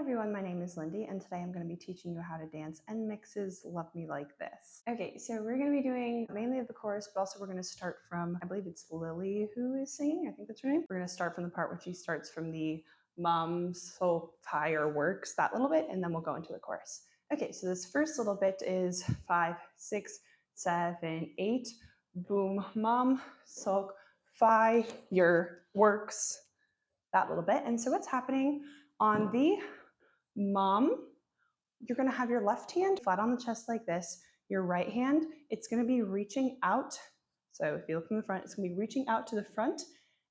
everyone, my name is Lindy, and today I'm going to be teaching you how to dance NMIXX's Love Me Like This. Okay, so we're going to be doing mainly the chorus, but also we're going to start from, I believe it's Lily who is singing, I think that's her name. We're going to start from the part where she starts from the mom, so fireworks, that little bit, and then we'll go into the chorus. Okay, so this first little bit is 5, 6, 7, 8, boom, mom, so fireworks, that little bit. And so what's happening on the mom, you're going to have your left hand flat on the chest like this. Your right hand, it's going to be reaching out. So if you look from the front, it's going to be reaching out to the front,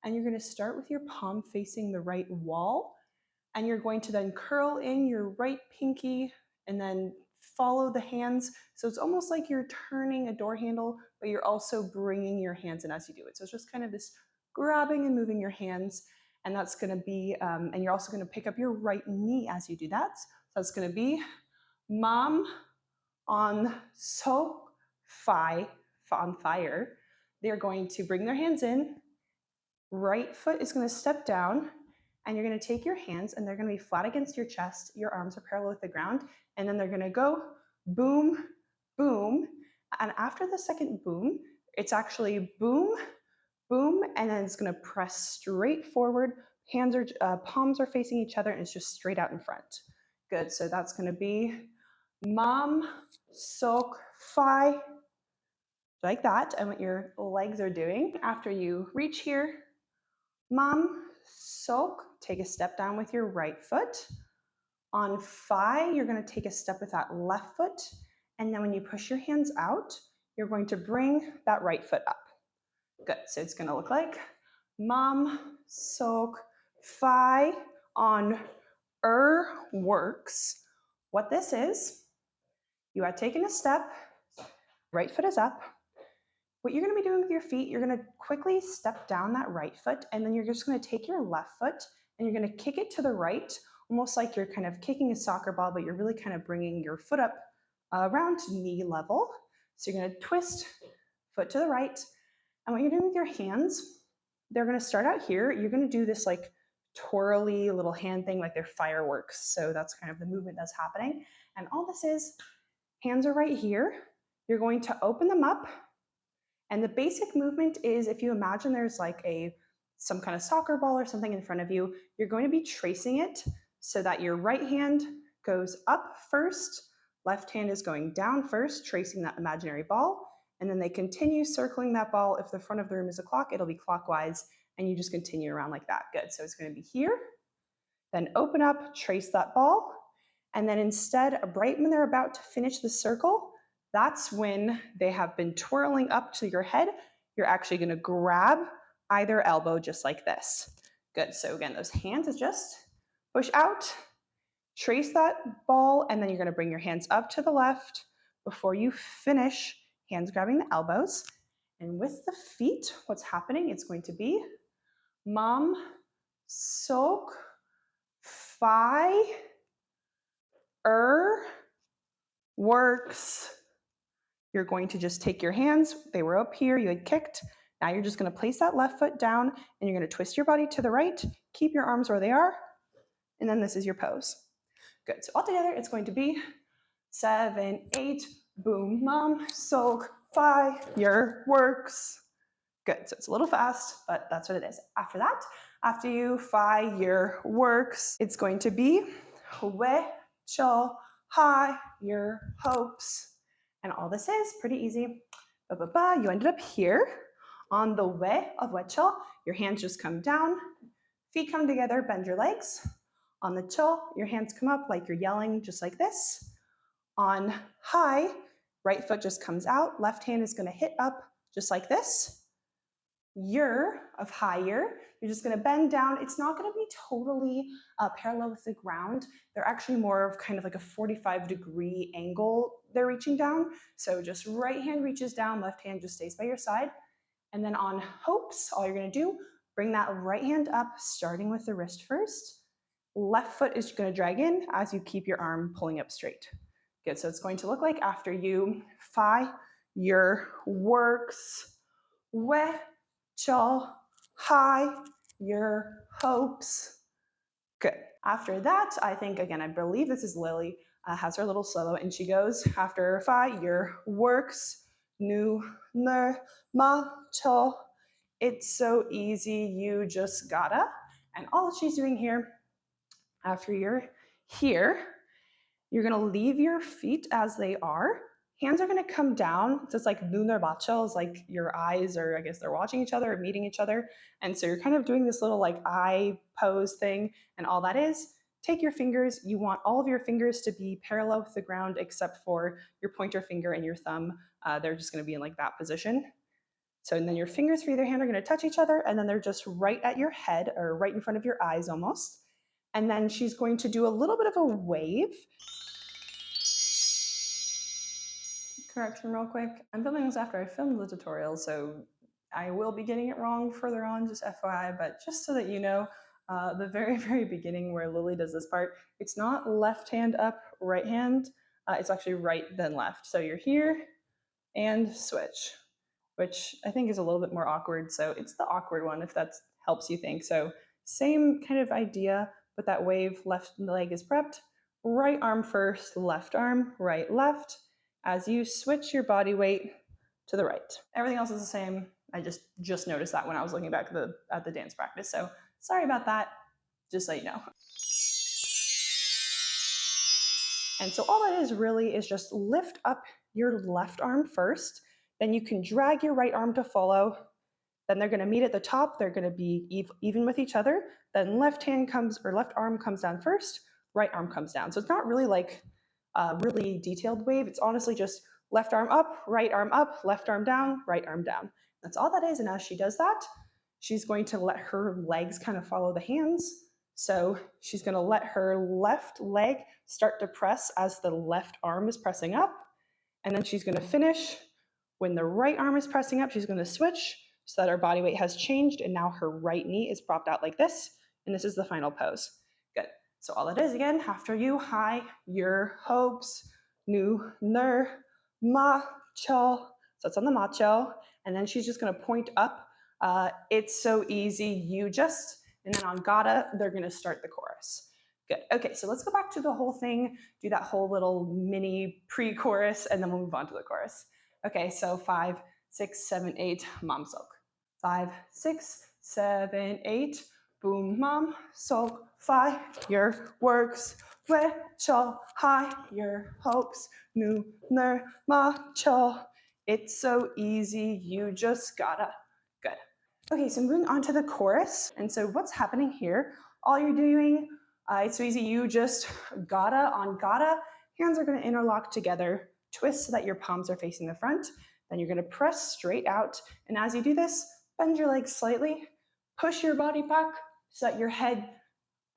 and you're going to start with your palm facing the right wall, and you're going to then curl in your right pinky and then follow the hands. So it's almost like you're turning a door handle, but you're also bringing your hands in as you do it. So it's just kind of this grabbing and moving your hands. And that's going to be, and you're also going to pick up your right knee as you do that. So it's going to be mom on on fire. They're going to bring their hands in. Right foot is going to step down, and you're going to take your hands and they're going to be flat against your chest. Your arms are parallel with the ground, and then they're going to go boom, boom. And after the second boom, it's actually boom, boom, and then it's going to press straight forward. Hands are palms are facing each other, and it's just straight out in front. Good. So that's going to be mom sok fi, like that. And what your legs are doing after you reach here, mom sok, take a step down with your right foot. On fi, you're going to take a step with that left foot, and then when you push your hands out, you're going to bring that right foot up. Good. So it's going to look like mom sok fi on works. What this is, you are taking a step, right foot is up. What you're going to be doing with your feet, you're going to quickly step down that right foot, and then you're just going to take your left foot and you're going to kick it to the right, almost like you're kind of kicking a soccer ball, but you're really kind of bringing your foot up around knee level. So you're going to twist foot to the right. And what you're doing with your hands, they're going to start out here. You're going to do this like twirly little hand thing like they're fireworks. So that's kind of the movement that's happening. And all this is, hands are right here. You're going to open them up. And the basic movement is, if you imagine there's like some kind of soccer ball or something in front of you, you're going to be tracing it so that your right hand goes up first, left hand is going down first, tracing that imaginary ball, and then they continue circling that ball. If the front of the room is a clock, it'll be clockwise, and you just continue around like that. Good. So it's going to be here, then open up, trace that ball, and then instead, right when they're about to finish the circle, that's when they have been twirling up to your head. You're actually going to grab either elbow just like this. Good. So again, those hands is just push out, trace that ball, and then you're going to bring your hands up to the left before you finish, hands grabbing the elbows. And with the feet, what's happening, it's going to be mom sok fi works. You're going to just take your hands, they were up here, you had kicked. Now you're just going to place that left foot down, and you're going to twist your body to the right, keep your arms where they are, and then this is your pose. Good. So all together, it's going to be 7, 8, boom, mom, sok, fireworks. Good. So it's a little fast, but that's what it is. After that, after you fireworks, it's going to be we cho high your hopes. And all this is pretty easy. You ended up here on the way of wecho. Your hands just come down, feet come together, bend your legs. On the cho, your hands come up like you're yelling, just like this. On high, right foot just comes out, left hand is going to hit up just like this. Your of higher, you're just going to bend down. It's not going to be totally parallel with the ground. They're actually more of kind of like a 45-degree angle they're reaching down. So just right hand reaches down, left hand just stays by your side. And then on hopes, all you're going to do, bring that right hand up, starting with the wrist first. Left foot is going to drag in as you keep your arm pulling up straight. Good. So it's going to look like after you your works, we cho high your hopes. Good. After that, I think, again, I believe this is Lily, has her little solo, and she goes after fi, your works, nu, ner, ma, cho. It's so easy, you just gotta. And all she's doing here, after you're here, you're gonna leave your feet as they are. Hands are gonna come down. So it's like lunar bacho is like your eyes, or I guess they're watching each other or meeting each other. And so you're kind of doing this little like eye pose thing. And all that is, take your fingers. You want all of your fingers to be parallel with the ground except for your pointer finger and your thumb. They're just gonna be in like that position. So and then your fingers for either hand are gonna touch each other, and then they're just right at your head or right in front of your eyes almost. And then she's going to do a little bit of a wave. Correction real quick. I'm filming this after I filmed the tutorial, so I will be getting it wrong further on, just FYI, but just so that you know, the very, very beginning where Lily does this part, it's not left hand up, right hand, it's actually right then left. So you're here and switch, which I think is a little bit more awkward, so it's the awkward one if that helps you think. So same kind of idea, but that wave, left leg is prepped, right arm first, left arm, right, left, as you switch your body weight to the right. Everything else is the same. I just noticed that when I was looking back at the dance practice. So sorry about that, just so you know. And so all that is really is just lift up your left arm first, then you can drag your right arm to follow. Then they're gonna meet at the top, they're gonna be even with each other. Then left arm comes down first, right arm comes down. So it's not really like a really detailed wave. It's honestly just left arm up, left arm down, right arm down. That's all that is. And as she does that, she's going to let her legs kind of follow the hands. So she's gonna let her left leg start to press as the left arm is pressing up. And then she's gonna finish when the right arm is pressing up. She's gonna switch so that her body weight has changed, and now her right knee is propped out like this, and this is the final pose. Good. So all it is, again, after you, hi, your hopes, nu, ner, ma, cho. So it's on the macho, and then she's just gonna point up. It's so easy, you just, and then on gotta, they're gonna start the chorus. Good. Okay, so let's go back to the whole thing, do that whole little mini pre-chorus, and then we'll move on to the chorus. Okay, so 5, 6, 7, 8, mom sok. 5, 6, 7, 8, boom, mom, sok, fi, your works, we, cho, hi, your hopes, nu, ner, ma, cho. It's so easy, you just gotta. Good. Okay, so moving on to the chorus. And so what's happening here, all you're doing, it's so easy, you just gotta on gotta, hands are gonna interlock together, twist so that your palms are facing the front. Then you're gonna press straight out. And as you do this, bend your legs slightly, push your body back so that your head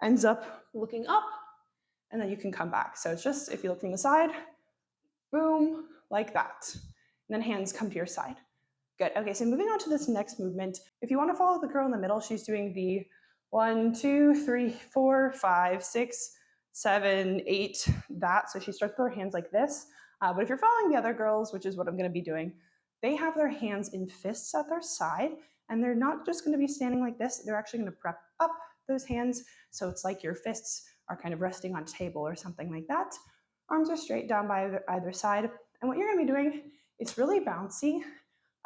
ends up looking up, and then you can come back. So it's just, if you look from the side, boom, like that. And then hands come to your side. Good. Okay, so moving on to this next movement. If you want to follow the girl in the middle, she's doing the 1, 2, 3, 4, 5, 6, 7, 8, that. So she starts with her hands like this. But if you're following the other girls, which is what I'm going to be doing, they have their hands in fists at their side, and they're not just going to be standing like this. They're actually going to prep up those hands. So it's like your fists are kind of resting on a table or something like that. Arms are straight down by either side. And what you're going to be doing, it's really bouncy.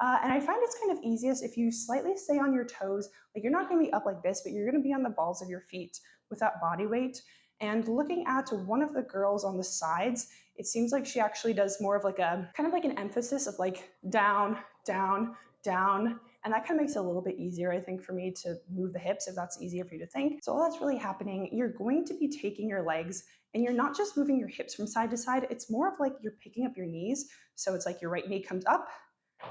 And I find it's kind of easiest if you slightly stay on your toes. Like, you're not going to be up like this, but you're going to be on the balls of your feet with that body weight. And looking at one of the girls on the sides, it seems like she actually does more of like a kind of like an emphasis of like down, down, down. And that kind of makes it a little bit easier, I think, for me to move the hips if that's easier for you to think. So all that's really happening, you're going to be taking your legs and you're not just moving your hips from side to side. It's more of like you're picking up your knees. So it's like your right knee comes up,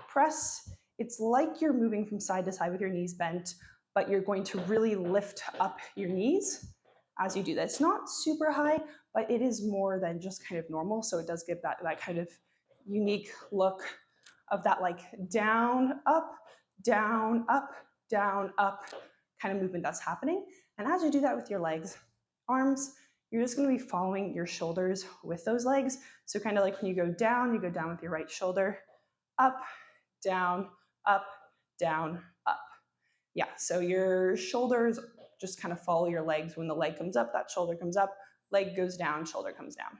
press. It's like you're moving from side to side with your knees bent, but you're going to really lift up your knees as you do this. Not super high, but it is more than just kind of normal. So it does give that kind of unique look of that like down, up, down, up, down, up kind of movement that's happening. And as you do that with your legs, arms, you're just going to be following your shoulders with those legs. So kind of like when you go down with your right shoulder, up, down, up, down, up. Yeah, so your shoulders just kind of follow your legs. When the leg comes up, that shoulder comes up, leg goes down, shoulder comes down.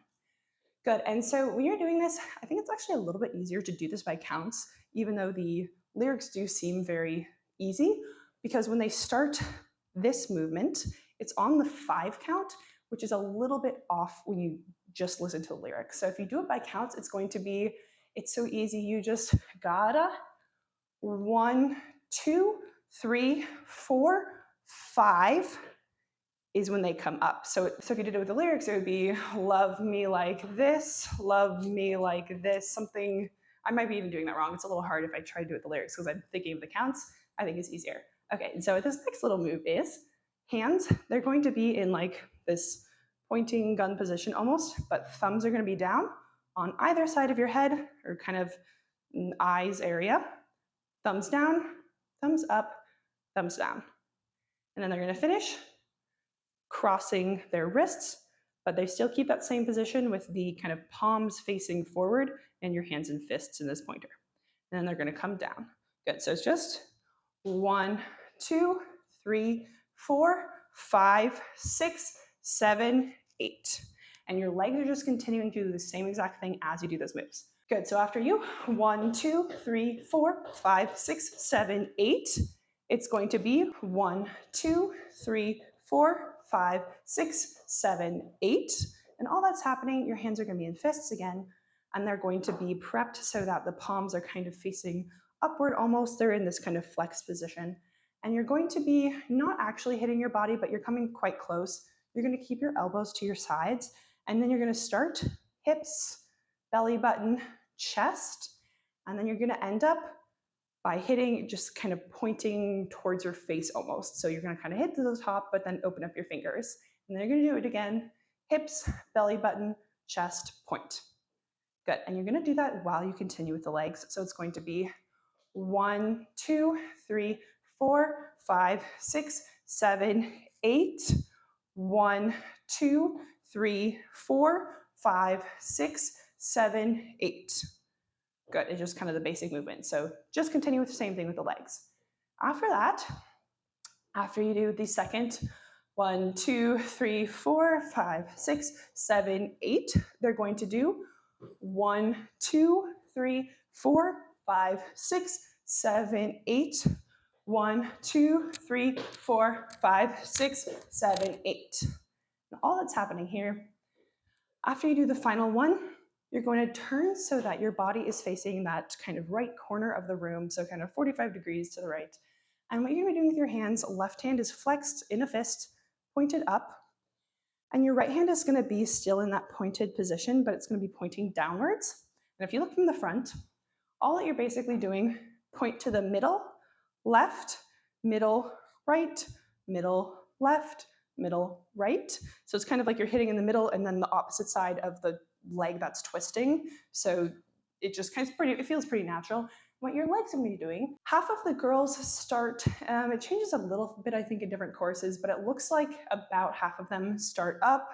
Good. And so when you're doing this, I think it's actually a little bit easier to do this by counts, even though the lyrics do seem very easy, because when they start this movement, it's on the 5 count, which is a little bit off when you just listen to the lyrics. So if you do it by counts, it's going to be, it's so easy. You just gotta 1, 2, 3, 4, 5 is when they come up. So if you did it with the lyrics, it would be love me like this, something. I might be even doing that wrong. It's a little hard if I try to do it with the lyrics because I'm thinking of the counts. I think it's easier. Okay, and so this next little move is hands. They're going to be in like this pointing gun position almost, but thumbs are going to be down on either side of your head or kind of eyes area. Thumbs down, thumbs up, thumbs down. And then they're going to finish crossing their wrists, but they still keep that same position with the kind of palms facing forward and your hands and fists in this pointer. And then they're going to come down. Good. So it's just 1, 2, 3, 4, 5, 6, 7, 8. And your legs are just continuing to do the same exact thing as you do those moves. Good. So after you, 1, 2, 3, 4, 5, 6, 7, 8. It's going to be 1, 2, 3, 4, 5, 6, 7, 8. And all that's happening, your hands are going to be in fists again, and they're going to be prepped so that the palms are kind of facing upward almost. They're in this kind of flex position. And you're going to be not actually hitting your body, but you're coming quite close. You're going to keep your elbows to your sides, and then you're going to start hips, belly button, chest, and then you're going to end up by hitting, just kind of pointing towards your face almost. So you're going to kind of hit to the top, but then open up your fingers. And then you're going to do it again, hips, belly button, chest, point. Good. And you're going to do that while you continue with the legs. So it's going to be 1, 2, 3, 4, 5, 6, 7, 8. 1, 2, 3, 4, 5, 6, 7, 8. Good. It's just kind of the basic movement. So just continue with the same thing with the legs. After that, after you do the second 1, 2, 3, 4, 5, 6, 7, 8, they're going to do 1, 2, 3, 4, 5, 6, 7, 8. 1, 2, 3, 4, 5, 6, 7, 8. And all that's happening here, after you do the final one, you're going to turn so that your body is facing that kind of right corner of the room, so kind of 45 degrees to the right. And what you're going to be doing with your hands, left hand is flexed in a fist, pointed up, and your right hand is going to be still in that pointed position, but it's going to be pointing downwards. And if you look from the front, all that you're basically doing, point to the middle, left, middle, right, middle, left, middle, right. So it's kind of like you're hitting in the middle and then the opposite side of the leg that's twisting. So it just kind of it feels pretty natural. What your legs are going to be doing, half of the girls start, it changes a little bit, I think, in different courses, but it looks like about half of them start up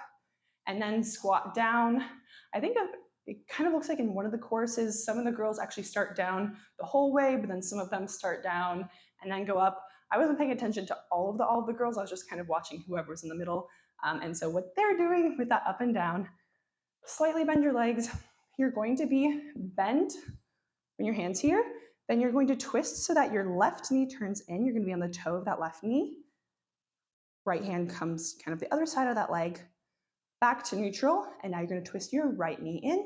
and then squat down. I think it kind of looks like in one of the courses, some of the girls actually start down the whole way, but then some of them start down and then go up. I wasn't paying attention to all of the girls. I was just kind of watching whoever's in the middle. And so what they're doing with that up and down, slightly bend your legs. You're going to be bent when your hand's here. Then you're going to twist so that your left knee turns in. You're going to be on the toe of that left knee. Right hand comes kind of the other side of that leg, back to neutral. And now you're going to twist your right knee in,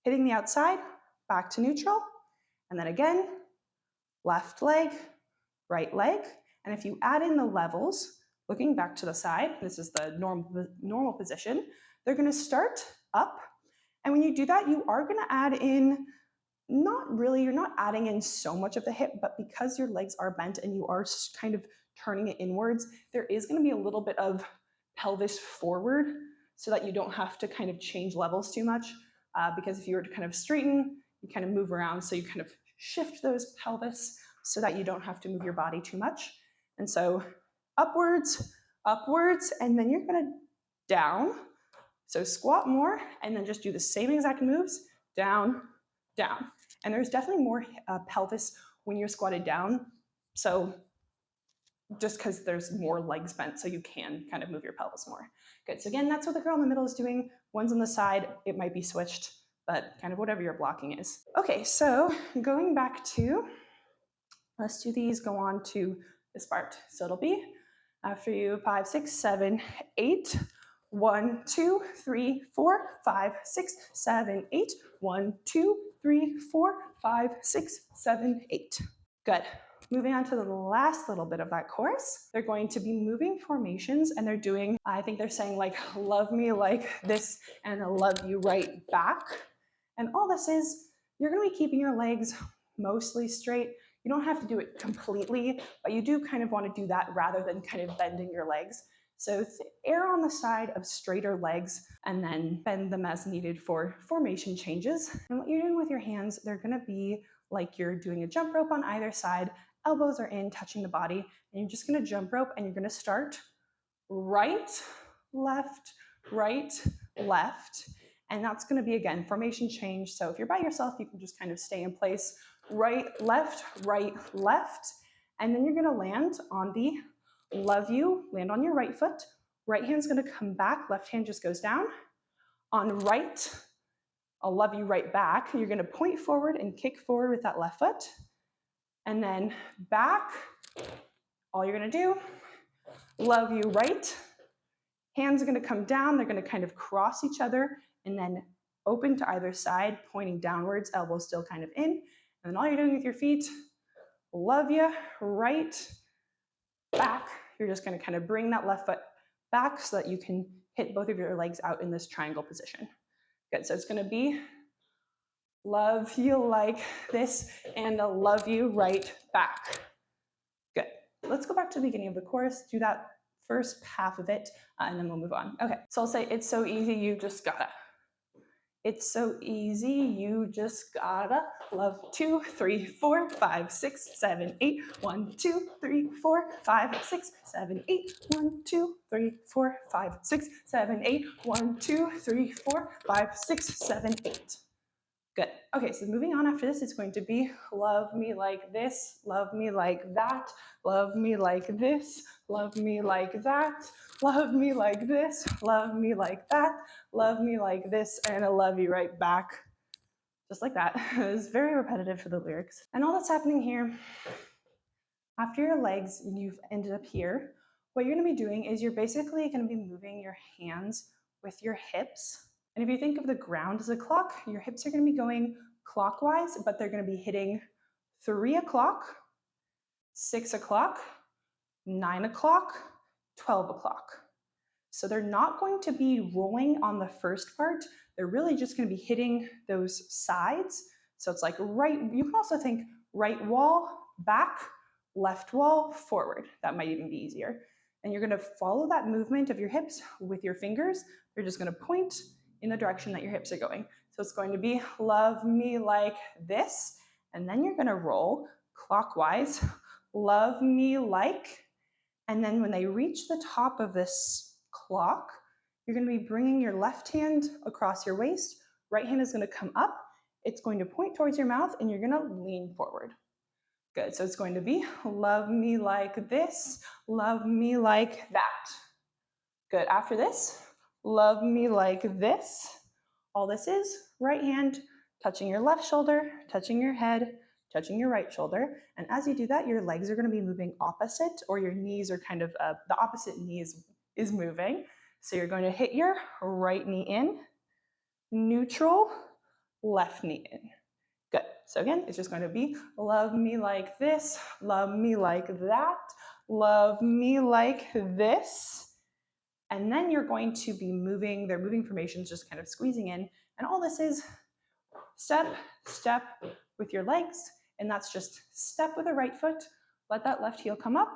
hitting the outside, back to neutral. And then again, left leg, right leg. And if you add in the levels, looking back to the side, this is the normal position, they're going to start up. And when you do that, you are going to add in, you're not adding in so much of the hip, but because your legs are bent and you are kind of turning it inwards, there is going to be a little bit of pelvis forward so that you don't have to kind of change levels too much. Because if you were to kind of straighten, you kind of move around, so you kind of shift those pelvis so that you don't have to move your body too much. And so upwards, upwards, and then you're going to down. So squat more, and then just do the same exact moves, down, down. And there's definitely more pelvis when you're squatted down. So just because there's more legs bent, so you can kind of move your pelvis more. Good, so again, that's what the girl in the middle is doing. One's on the side, it might be switched, but kind of whatever your blocking is. Okay, so going back to, let's do these, go on to this part. So it'll be after you 5, 6, 7, 8. 1, 2, 3, 4, 5, 6, 7, 8. 1, 2, 3, 4, 5, 6, 7, 8. Good. Moving on to the last little bit of that chorus, they're going to be moving formations, and they're doing, I think they're saying like, love me like this, and I love you right back. And all this is, you're going to be keeping your legs mostly straight. You don't have to do it completely, but you do kind of want to do that rather than kind of bending your legs. So err on the side of straighter legs and then bend them as needed for formation changes. And what you're doing with your hands, they're going to be like you're doing a jump rope on either side. Elbows are in, touching the body, and you're just going to jump rope, and you're going to start right, left, and that's going to be, again, formation change. So if you're by yourself, you can just kind of stay in place, right, left, and then you're going to land on the love you, land on your right foot, right hand's going to come back, left hand just goes down. On right, I'll love you right back, you're going to point forward and kick forward with that left foot. And then back, all you're going to do, love you right. Hands are going to come down, they're going to kind of cross each other and then open to either side, pointing downwards, elbows still kind of in. And then all you're doing with your feet, love you right, back. You're just going to kind of bring that left foot back so that you can hit both of your legs out in this triangle position. Good, so it's going to be love you like this, and a love you right back. Good. Let's go back to the beginning of the chorus, do that first half of it, and then we'll move on. Okay, so I'll say, it's so easy, you just gotta. It's so easy, you just gotta. Love 2, 3, 4, 5, 6, 7, 8. 1, 2, 3, 4, 5, 6, 7, 8. 1, 2, 3, 4, 5, 6, 7, 8. 1, 2, 3, 4, 5, 6, 7, 8. Good. Okay, so moving on after this, it's going to be love me like this, love me like that, love me like this, love me like that, love me like this, love me like that, love me like this, and I love you right back. Just like that. It's very repetitive for the lyrics. And all that's happening here, after your legs, you've ended up here, what you're going to be doing is you're basically going to be moving your hands with your hips. And if you think of the ground as a clock, your hips are going to be going clockwise, but they're going to be hitting 3 o'clock, 6 o'clock, 9 o'clock, 12 o'clock. So they're not going to be rolling on the first part. They're really just going to be hitting those sides. So it's like right, you can also think right wall, back, left wall, forward. That might even be easier. And you're going to follow that movement of your hips with your fingers. You're just going to point in the direction that your hips are going. So it's going to be love me like this, and then you're going to roll clockwise, love me like, and then when they reach the top of this clock, you're going to be bringing your left hand across your waist, right hand is going to come up, it's going to point towards your mouth, and you're going to lean forward. Good, so it's going to be love me like this, love me like that. Good, after this, love me like this. All this is right hand touching your left shoulder, touching your head, touching your right shoulder. And as you do that, your legs are going to be moving opposite, or your knees are kind of, the opposite knee is moving. So you're going to hit your right knee in, neutral, left knee in. Good. So again, it's just going to be love me like this, love me like that, love me like this. And then you're going to be moving, they're moving formations, just kind of squeezing in. And all this is step, step with your legs. And that's just step with the right foot, let that left heel come up,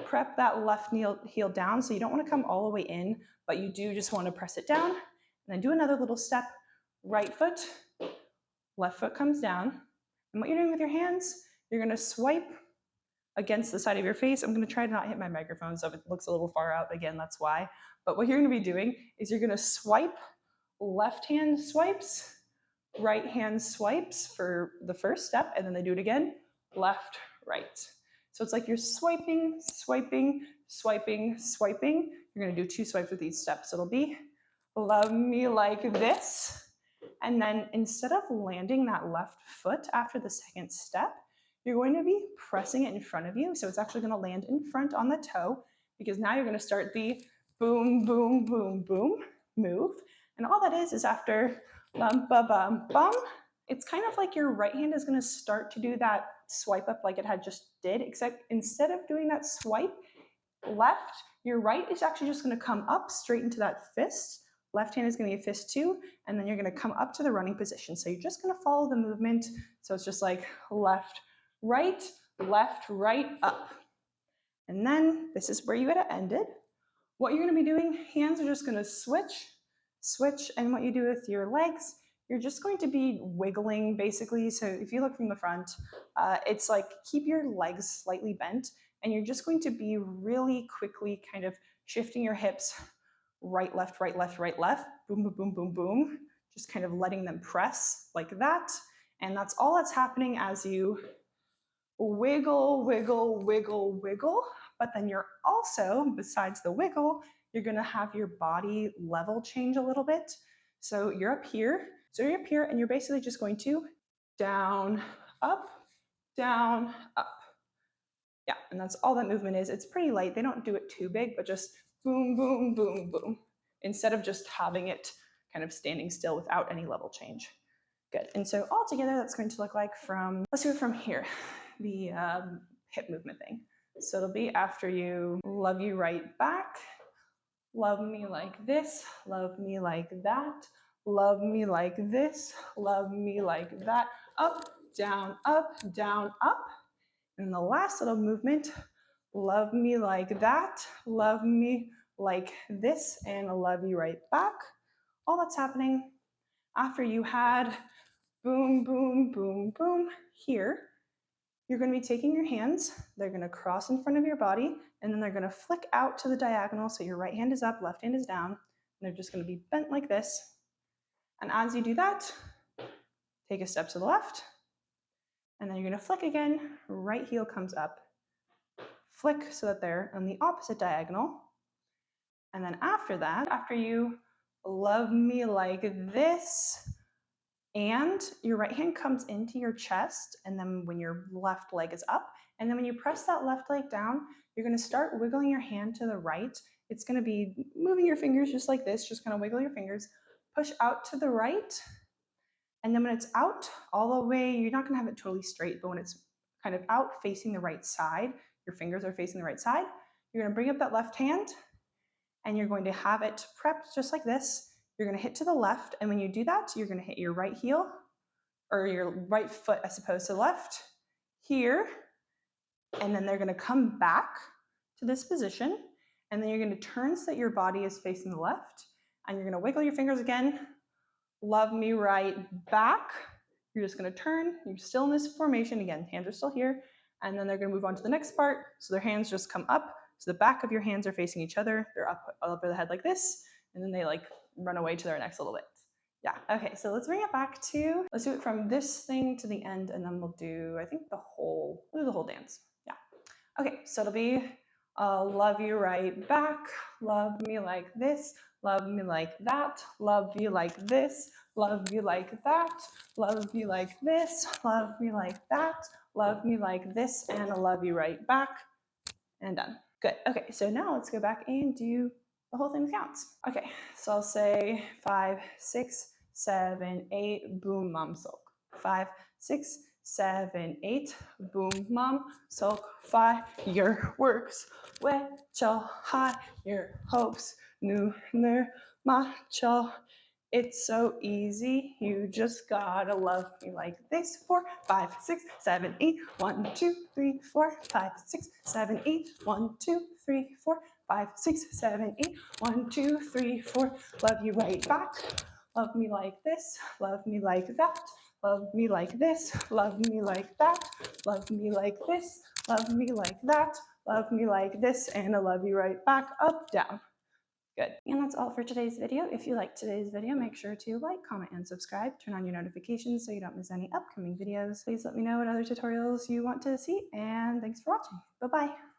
prep that left heel down. So you don't want to come all the way in, but you do just want to press it down. And then do another little step, right foot, left foot comes down. And what you're doing with your hands, you're going to swipe against the side of your face. I'm going to try to not hit my microphone, so if it looks a little far out, again, that's why. But what you're going to be doing is you're going to swipe, left hand swipes, right hand swipes for the first step, and then they do it again, left, right. So So it's like you're swiping, swiping, swiping, swiping. You're going to do 2 swipes with each step. So it'll be love me like this. And then instead of landing that left foot after the second step, you're going to be pressing it in front of you. So it's actually going to land in front on the toe, because now you're going to start the boom, boom, boom, boom move. And all that is after bum, ba, bum, bum, it's kind of like your right hand is going to start to do that swipe up like it had just did, except instead of doing that swipe left, your right is actually just going to come up straight into that fist. Left hand is going to be a fist 2, and then you're going to come up to the running position. So you're just going to follow the movement. So it's just like left, right, up. And then this is where you would have ended. What you're going to be doing, hands are just going to switch, switch, and what you do with your legs, you're just going to be wiggling basically. So if you look from the front, it's like keep your legs slightly bent, and you're just going to be really quickly kind of shifting your hips right, left, right, left, right, left, boom, boom, boom, boom, boom, just kind of letting them press like that. And that's all that's happening as you wiggle, wiggle, wiggle, wiggle. But then you're also, besides the wiggle, you're going to have your body level change a little bit. So you're up here. So you're up here, and you're basically just going to down, up, down, up. Yeah, and that's all that movement is. It's pretty light. They don't do it too big, but just boom, boom, boom, boom, instead of just having it kind of standing still without any level change. Good. And so all together, that's going to look like from, let's do it from here, the hip movement thing. So it'll be after you love you right back, love me like this, love me like that, love me like this, love me like that, up, down, up, down, up. And the last little movement, love me like that, love me like this, and love you right back. All that's happening after you had boom, boom, boom, boom here, you're going to be taking your hands, they're going to cross in front of your body, and then they're going to flick out to the diagonal. So your right hand is up, left hand is down, and they're just going to be bent like this. And as you do that, take a step to the left, and then you're going to flick again, right heel comes up, flick so that they're on the opposite diagonal. And then after that, after you love me like this, and your right hand comes into your chest, and then when your left leg is up, and then when you press that left leg down, you're going to start wiggling your hand to the right. It's going to be moving your fingers just like this, just kind of wiggle your fingers, push out to the right, and then when it's out all the way, you're not going to have it totally straight, but when it's kind of out facing the right side, your fingers are facing the right side, you're going to bring up that left hand, and you're going to have it prepped just like this. You're going to hit to the left, and when you do that, you're going to hit your right heel, or your right foot as opposed to left, here, and then they're going to come back to this position, and then you're going to turn so that your body is facing the left, and you're going to wiggle your fingers again, love me right back. You're just going to turn, you're still in this formation, again, hands are still here, and then they're going to move on to the next part, so their hands just come up, so the back of your hands are facing each other, they're up over the head like this, and then they like run away to their next little bit. Yeah, okay, so let's bring it back to, let's do it from this thing to the end, and then we'll do, I think we'll do the whole dance. Yeah. Okay, so it'll be love you right back, love me like this, love me like that, love you like this, love you like that, love you like this, love me like that, love me like this, and I love you right back, and done. Good, okay, so now let's go back and do the whole thing counts. Okay, so I'll say 5, 6, 7, 8, boom, mom, sulk. 5, 6, 7, 8, boom, mom, sulk. Fireworks, 외쳐 higher hopes, 눈을 맞춰. It's so easy, you just gotta love me like this. 4, 5, 6, 7, 8, 1, 2, 3, 4, 5, 6, 7, 8, 1, 2, 3, 4, 5, 6, 7, 8, 1, 2, 3, 4. Love you right back. Love me like this. Love me like that. Love me like this. Love me like that. Love me like this. Love me like that. Love me like this. And I love you right back. Up, down. Good. And that's all for today's video. If you liked today's video, make sure to like, comment, and subscribe. Turn on your notifications so you don't miss any upcoming videos. Please let me know what other tutorials you want to see, and thanks for watching. Bye-bye.